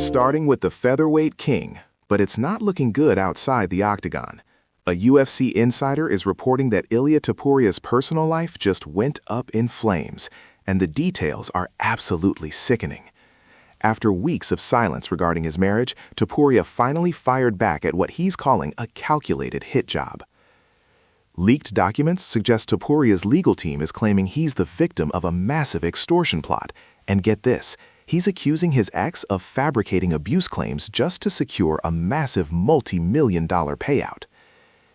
starting with the featherweight king, but it's not looking good outside the octagon. A UFC insider is reporting that Ilia Topuria's personal life just went up in flames, and the details are absolutely sickening. After weeks of silence regarding his marriage, Topuria finally fired back at what he's calling a calculated hit job. Leaked documents suggest Topuria's legal team is claiming he's the victim of a massive extortion plot, and get this, he's accusing his ex of fabricating abuse claims just to secure a massive multi-million-dollar payout.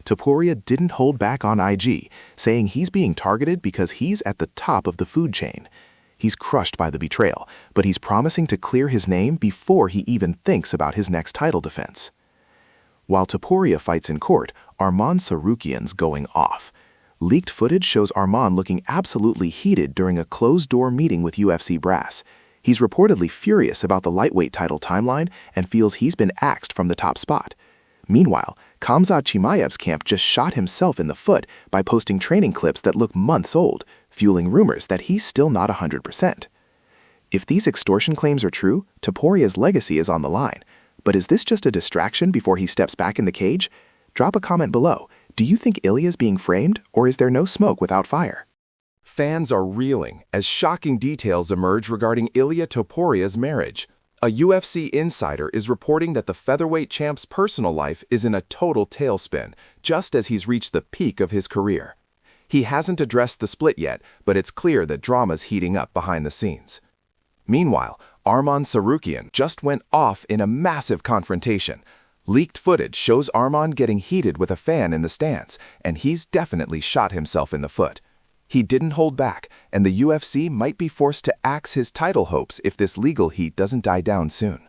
Topuria didn't hold back on IG, saying he's being targeted because he's at the top of the food chain. He's crushed by the betrayal, but he's promising to clear his name before he even thinks about his next title defense. While Topuria fights in court, Arman Tsarukyan's going off. Leaked footage shows Arman looking absolutely heated during a closed-door meeting with UFC brass. He's reportedly furious about the lightweight title timeline and feels he's been axed from the top spot. Meanwhile, Khamzat's camp just shot himself in the foot by posting training clips that look months old, fueling rumors that he's still not 100%. If these extortion claims are true, Topuria's legacy is on the line. But is this just a distraction before he steps back in the cage? Drop a comment below. Do you think Ilia's being framed, or is there no smoke without fire? Fans are reeling as shocking details emerge regarding Ilia Topuria's marriage. A UFC insider is reporting that the featherweight champ's personal life is in a total tailspin, just as he's reached the peak of his career. He hasn't addressed the split yet, but it's clear that drama's heating up behind the scenes. Meanwhile, Arman Tsarukyan just went off in a massive confrontation. Leaked footage shows Arman getting heated with a fan in the stands, and he's definitely shot himself in the foot. He didn't hold back, and the UFC might be forced to axe his title hopes if this legal heat doesn't die down soon.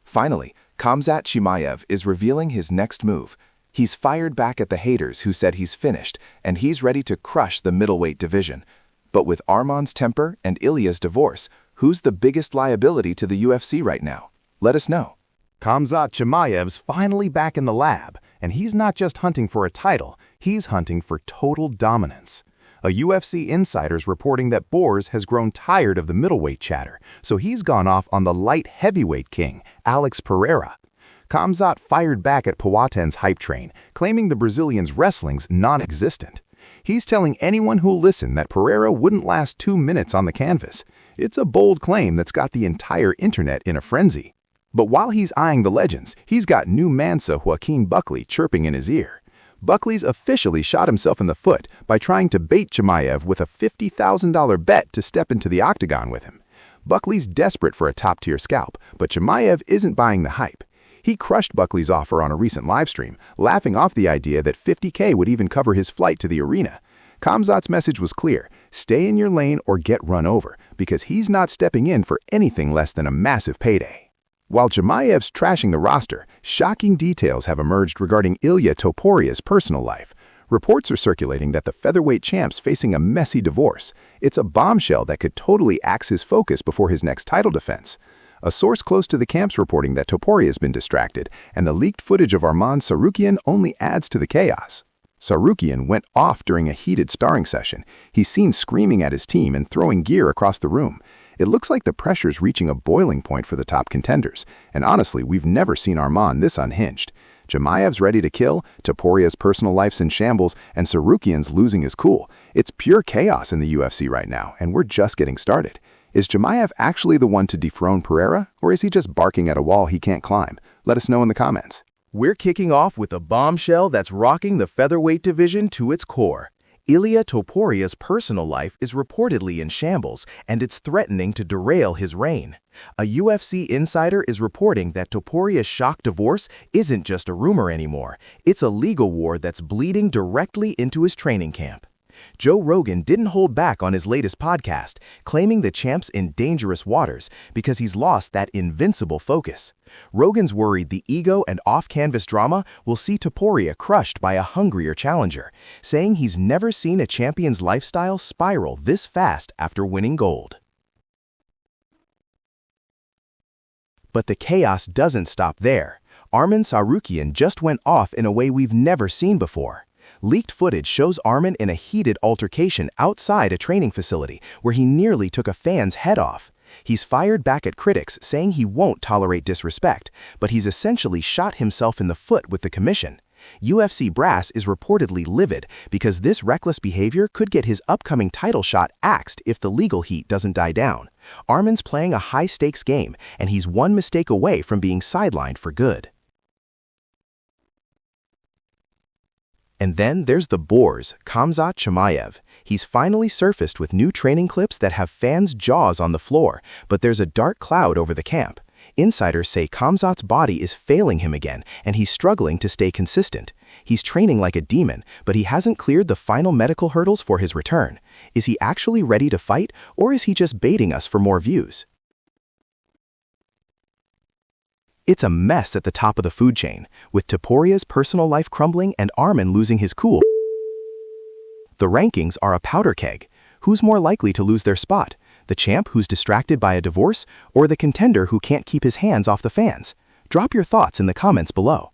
Finally, Khamzat is revealing his next move. He's fired back at the haters who said he's finished, and he's ready to crush the middleweight division. But with Arman's temper and Ilia's divorce, who's the biggest liability to the UFC right now? Let us know. Khamzat's finally back in the lab, and he's not just hunting for a title, he's hunting for total dominance. A UFC insider's reporting that Boers has grown tired of the middleweight chatter, so he's gone off on the light heavyweight king, Alex Pereira. Khamzat fired back at Poaten's hype train, claiming the Brazilian's wrestling's non-existent. He's telling anyone who'll listen that Pereira wouldn't last 2 minutes on the canvas. It's a bold claim that's got the entire internet in a frenzy. But while he's eyeing the legends, he's got new Mansa Joaquin Buckley chirping in his ear. Buckley's officially shot himself in the foot by trying to bait Chimaev with a $50,000 bet to step into the octagon with him. Buckley's desperate for a top-tier scalp, but Chimaev isn't buying the hype. He crushed Buckley's offer on a recent livestream, laughing off the idea that $50K would even cover his flight to the arena. Khamzat's message was clear: stay in your lane or get run over, because he's not stepping in for anything less than a massive payday. While Chimaev's trashing the roster, shocking details have emerged regarding Ilia Topuria's personal life. Reports are circulating that the featherweight champ's facing a messy divorce. It's a bombshell that could totally axe his focus before his next title defense. A source close to the camp's reporting that Topuria's been distracted, and the leaked footage of Arman Tsarukyan only adds to the chaos. Tsarukyan went off during a heated sparring session. He's seen screaming at his team and throwing gear across the room. It looks like the pressure's reaching a boiling point for the top contenders, and honestly, we've never seen Arman this unhinged. Chimaev's ready to kill, Topuria's personal life's in shambles, and Tsarukyan's losing his cool. It's pure chaos in the UFC right now, and we're just getting started. Is Chimaev actually the one to dethrone Pereira, or is he just barking at a wall he can't climb? Let us know in the comments. We're kicking off with a bombshell that's rocking the featherweight division to its core. Ilia Topuria's personal life is reportedly in shambles, and it's threatening to derail his reign. A UFC insider is reporting that Topuria's shock divorce isn't just a rumor anymore. It's a legal war that's bleeding directly into his training camp. Joe Rogan didn't hold back on his latest podcast, claiming the champ's in dangerous waters because he's lost that invincible focus. Rogan's worried the ego and off-canvas drama will see Topuria crushed by a hungrier challenger, saying he's never seen a champion's lifestyle spiral this fast after winning gold. But the chaos doesn't stop there. Arman Tsarukyan just went off in a way we've never seen before. Leaked footage shows Arman in a heated altercation outside a training facility where he nearly took a fan's head off. He's fired back at critics, saying he won't tolerate disrespect, but he's essentially shot himself in the foot with the commission. UFC brass is reportedly livid because this reckless behavior could get his upcoming title shot axed if the legal heat doesn't die down. Arman's playing a high-stakes game, and he's one mistake away from being sidelined for good. And then there's the Boars, Khamzat Chimaev. He's finally surfaced with new training clips that have fans' jaws on the floor, but there's a dark cloud over the camp. Insiders say Khamzat's body is failing him again, and he's struggling to stay consistent. He's training like a demon, but he hasn't cleared the final medical hurdles for his return. Is he actually ready to fight, or is he just baiting us for more views? It's a mess at the top of the food chain, with Topuria's personal life crumbling and Arman losing his cool. The rankings are a powder keg. Who's more likely to lose their spot? The champ who's distracted by a divorce, or the contender who can't keep his hands off the fans? Drop your thoughts in the comments below.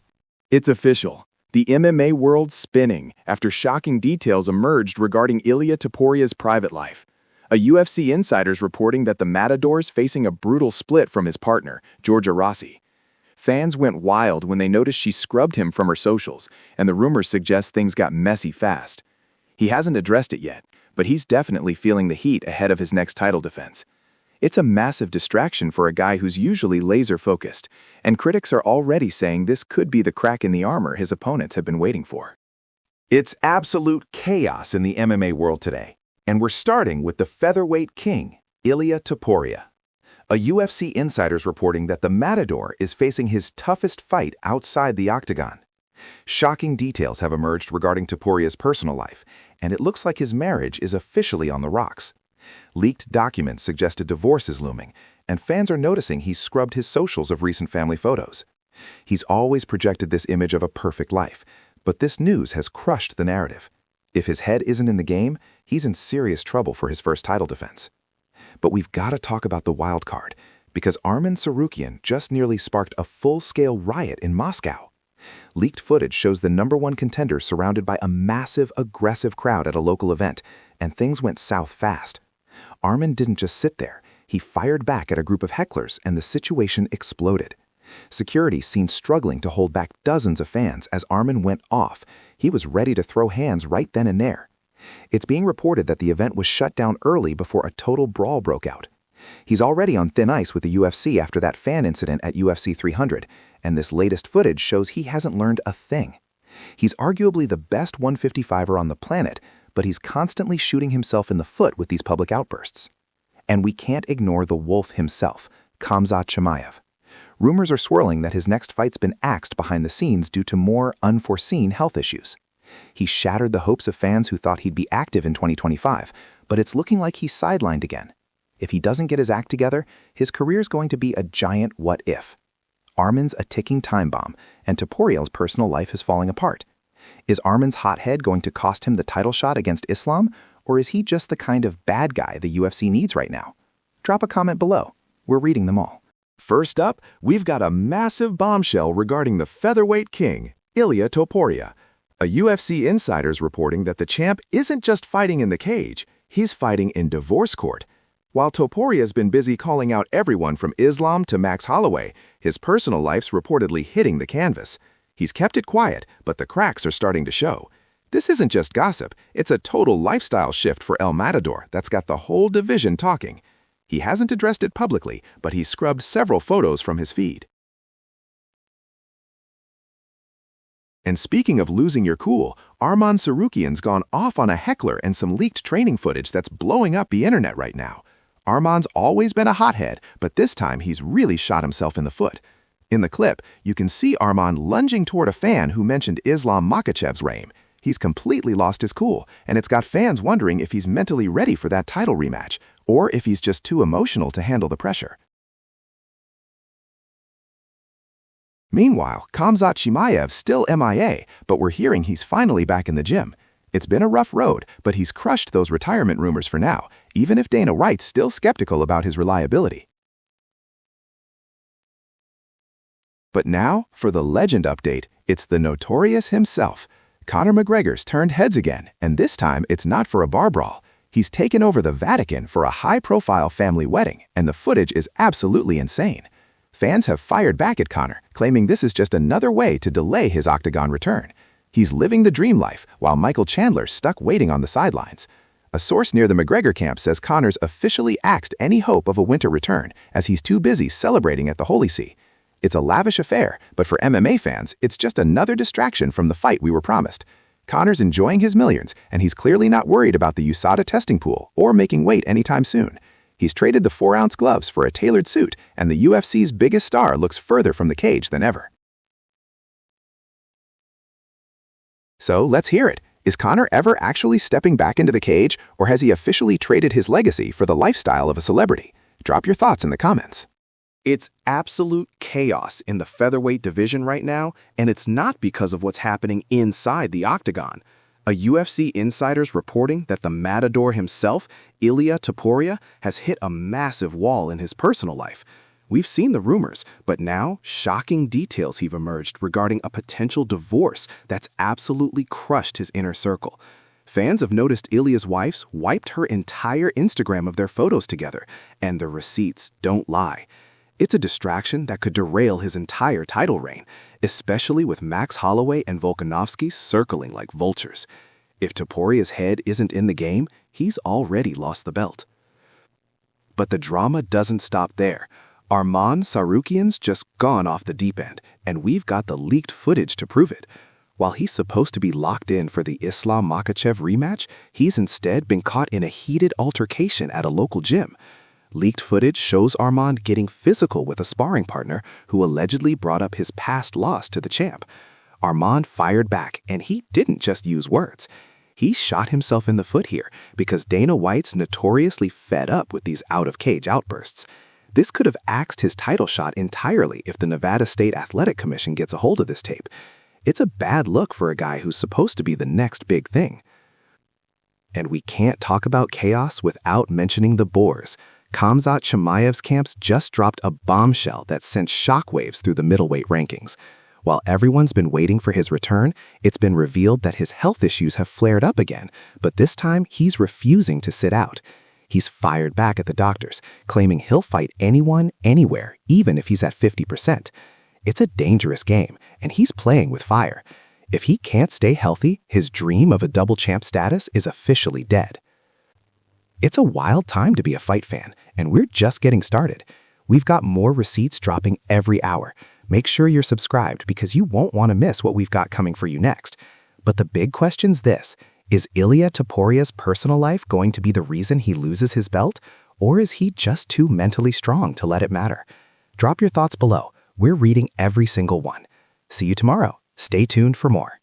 It's official. The MMA world's spinning after shocking details emerged regarding Ilia Topuria's private life. A UFC insider's reporting that the Matador's facing a brutal split from his partner, Georgia Rossi. Fans went wild when they noticed she scrubbed him from her socials, and the rumors suggest things got messy fast. He hasn't addressed it yet, but he's definitely feeling the heat ahead of his next title defense. It's a massive distraction for a guy who's usually laser-focused, and critics are already saying this could be the crack in the armor his opponents have been waiting for. It's absolute chaos in the MMA world today, and we're starting with the featherweight king, Ilia Topuria. A UFC insider's reporting that the Matador is facing his toughest fight outside the octagon. Shocking details have emerged regarding Topuria's personal life, and it looks like his marriage is officially on the rocks. Leaked documents suggest a divorce is looming, and fans are noticing he's scrubbed his socials of recent family photos. He's always projected this image of a perfect life, but this news has crushed the narrative. If his head isn't in the game, he's in serious trouble for his first title defense. But we've got to talk about the wild card, because Tsarukyan just nearly sparked a full-scale riot in Moscow. Leaked footage shows the #1 contender surrounded by a massive, aggressive crowd at a local event, and things went south fast. Arman didn't just sit there. He fired back at a group of hecklers, and the situation exploded. Security seen struggling to hold back dozens of fans as Arman went off. He was ready to throw hands right then and there. It's being reported that the event was shut down early before a total brawl broke out. He's already on thin ice with the UFC after that fan incident at UFC 300, and this latest footage shows he hasn't learned a thing. He's arguably the best 155er on the planet, but he's constantly shooting himself in the foot with these public outbursts. And we can't ignore the wolf himself, Khamzat Chimaev. Rumors are swirling that his next fight's been axed behind the scenes due to more unforeseen health issues. He shattered the hopes of fans who thought he'd be active in 2025, but it's looking like he's sidelined again. If he doesn't get his act together, his career's going to be a giant what-if. Arman's a ticking time bomb, and Topuria's personal life is falling apart. Is Arman's hothead going to cost him the title shot against Islam, or is he just the kind of bad guy the UFC needs right now? Drop a comment below. We're reading them all. First up, we've got a massive bombshell regarding the featherweight king, Ilia Topuria. A UFC insider's reporting that the champ isn't just fighting in the cage, he's fighting in divorce court. While Topuria's been busy calling out everyone from Islam to Max Holloway, his personal life's reportedly hitting the canvas. He's kept it quiet, but the cracks are starting to show. This isn't just gossip, it's a total lifestyle shift for El Matador that's got the whole division talking. He hasn't addressed it publicly, but he's scrubbed several photos from his feed. And speaking of losing your cool, Tsarukyan's gone off on a heckler and some leaked training footage that's blowing up the internet right now. Arman's always been a hothead, but this time he's really shot himself in the foot. In the clip, you can see Arman lunging toward a fan who mentioned Islam Makhachev's reign. He's completely lost his cool, and it's got fans wondering if he's mentally ready for that title rematch, or if he's just too emotional to handle the pressure. Meanwhile, Khamzat Chimaev's still MIA, but we're hearing he's finally back in the gym. It's been a rough road, but he's crushed those retirement rumors for now, even if Dana White's still skeptical about his reliability. But now, for the legend update, it's the Notorious himself. Conor McGregor's turned heads again, and this time it's not for a bar brawl. He's taken over the Vatican for a high-profile family wedding, and the footage is absolutely insane. Fans have fired back at Conor, claiming this is just another way to delay his Octagon return. He's living the dream life, while Michael Chandler's stuck waiting on the sidelines. A source near the McGregor camp says Conor's officially axed any hope of a winter return, as he's too busy celebrating at the Holy See. It's a lavish affair, but for MMA fans, it's just another distraction from the fight we were promised. Conor's enjoying his millions, and he's clearly not worried about the USADA testing pool or making weight anytime soon. He's traded the 4-ounce gloves for a tailored suit, and the UFC's biggest star looks further from the cage than ever. So let's hear it. Is Conor ever actually stepping back into the cage, or has he officially traded his legacy for the lifestyle of a celebrity? Drop your thoughts in the comments. It's absolute chaos in the featherweight division right now, and it's not because of what's happening inside the octagon. A UFC insider's reporting that the matador himself, Ilia Topuria, has hit a massive wall in his personal life. We've seen the rumors, but now shocking details have emerged regarding a potential divorce that's absolutely crushed his inner circle. Fans have noticed Ilia's wife's wiped her entire Instagram of their photos together, and the receipts don't lie. It's a distraction that could derail his entire title reign, especially with Max Holloway and Volkanovski circling like vultures. If Topuria's head isn't in the game, he's already lost the belt. But the drama doesn't stop there. Tsarukyan's just gone off the deep end, and we've got the leaked footage to prove it. While he's supposed to be locked in for the Islam Makhachev rematch, he's instead been caught in a heated altercation at a local gym. Leaked footage shows Armand getting physical with a sparring partner who allegedly brought up his past loss to the champ. Armand fired back, and he didn't just use words. He shot himself in the foot here because Dana White's notoriously fed up with these out-of-cage outbursts. This could have axed his title shot entirely if the Nevada State Athletic Commission gets a hold of this tape. It's a bad look for a guy who's supposed to be the next big thing. And we can't talk about chaos without mentioning the Boers. Khamzat Chimaev's camps just dropped a bombshell that sent shockwaves through the middleweight rankings. While everyone's been waiting for his return, it's been revealed that his health issues have flared up again, but this time he's refusing to sit out. He's fired back at the doctors, claiming he'll fight anyone, anywhere, even if he's at 50%. It's a dangerous game, and he's playing with fire. If he can't stay healthy, his dream of a double champ status is officially dead. It's a wild time to be a fight fan, and we're just getting started. We've got more receipts dropping every hour. Make sure you're subscribed because you won't want to miss what we've got coming for you next. But the big question's this: is Ilia Topuria's personal life going to be the reason he loses his belt, or is he just too mentally strong to let it matter? Drop your thoughts below. We're reading every single one. See you tomorrow. Stay tuned for more.